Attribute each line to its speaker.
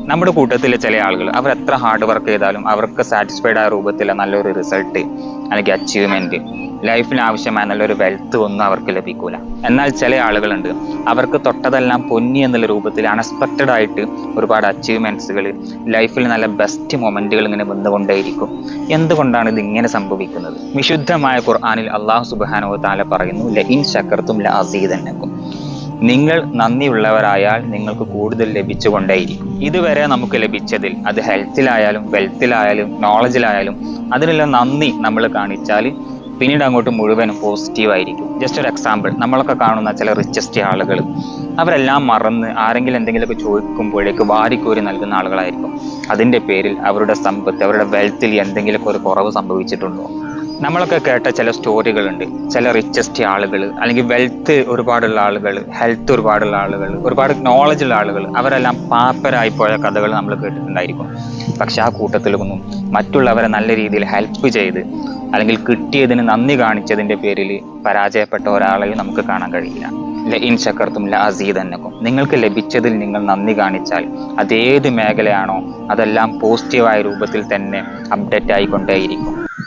Speaker 1: നമ്മുടെ കൂട്ടത്തിലെ ചില ആളുകൾ അവർ എത്ര ഹാർഡ് വർക്ക് ചെയ്താലും അവർക്ക് സാറ്റിസ്ഫൈഡ് ആയ രൂപത്തിലുള്ള നല്ലൊരു റിസൾട്ട് അല്ലെങ്കിൽ അച്ചീവ്മെന്റ്, ലൈഫിന് ആവശ്യമായ നല്ലൊരു വെൽത്ത് ഒന്നും അവർക്ക് ലഭിക്കൂല. എന്നാൽ ചില ആളുകളുണ്ട്, അവർക്ക് തൊട്ടതെല്ലാം പൊന്നി എന്നുള്ള രൂപത്തിൽ അൺഎക്സ്പെക്റ്റഡ് ആയിട്ട് ഒരുപാട് അച്ചീവ്മെന്റ്സുകൾ, ലൈഫിൽ നല്ല ബെസ്റ്റ് മൊമെന്റുകൾ ഇങ്ങനെ വന്നുകൊണ്ടേയിരിക്കും. എന്തുകൊണ്ടാണ് ഇത് ഇങ്ങനെ സംഭവിക്കുന്നത്? വിശുദ്ധമായ ഖുർആനിൽ അല്ലാഹു സുബ്ഹാനഹു വ തആല പറയുന്നു, ലഇൻ ശകർതും ലഅസീദന്നകും. നിങ്ങൾ നന്ദിയുള്ളവരായാൽ നിങ്ങൾക്ക് കൂടുതൽ ലഭിച്ചുകൊണ്ടേയിരിക്കും. ഇതുവരെ നമുക്ക് ലഭിച്ചതിൽ, അത് ഹെൽത്തിലായാലും വെൽത്തിലായാലും നോളജിലായാലും, അതിനുള്ള നന്ദി നമ്മൾ കാണിച്ചാൽ പിന്നീട് അങ്ങോട്ട് മുഴുവനും പോസിറ്റീവായിരിക്കും. ജസ്റ്റ് ഒരു എക്സാമ്പിൾ, നമ്മളൊക്കെ കാണുന്ന ചില റിച്ചസ്റ്റ് ആളുകൾ, അവരെല്ലാം മറന്ന് ആരെങ്കിലും എന്തെങ്കിലുമൊക്കെ ചോദിക്കുമ്പോഴേക്ക് വാരിക്കോരി നൽകുന്ന ആളുകളായിരിക്കും. അതിൻ്റെ പേരിൽ അവരുടെ സമ്പത്ത്, അവരുടെ വെൽത്തിൽ എന്തെങ്കിലുമൊക്കെ ഒരു കുറവ് സംഭവിച്ചിട്ടുണ്ടോ? നമ്മളൊക്കെ കേട്ട ചില സ്റ്റോറികളുണ്ട്. ചില റിച്ചസ്റ്റ് ആളുകൾ, അല്ലെങ്കിൽ വെൽത്ത് ഒരുപാടുള്ള ആളുകൾ, ഹെൽത്ത് ഒരുപാടുള്ള ആളുകൾ, ഒരുപാട് നോളജുള്ള ആളുകൾ, അവരെല്ലാം പാപ്പരായി പോയ കഥകൾ നമ്മൾ കേട്ടിട്ടുണ്ടായിരിക്കും. പക്ഷെ ആ കൂട്ടത്തിലൊന്നും മറ്റുള്ളവരെ നല്ല രീതിയിൽ ഹെൽപ്പ് ചെയ്ത് അല്ലെങ്കിൽ കിട്ടിയതിന് നന്ദി കാണിച്ചതിൻ്റെ പേരിൽ പരാജയപ്പെട്ട ഒരാളെയും നമുക്ക് കാണാൻ കഴിയില്ല. ലഇൻ ശകർതും ലഅസീദന്നകും. നിങ്ങൾക്ക് ലഭിച്ചതിൽ നിങ്ങൾ നന്ദി കാണിച്ചാൽ അതേത് മേഖലയാണോ അതെല്ലാം പോസിറ്റീവായ രൂപത്തിൽ തന്നെ അപ്ഡേറ്റ് ആയിക്കൊണ്ടേയിരിക്കും.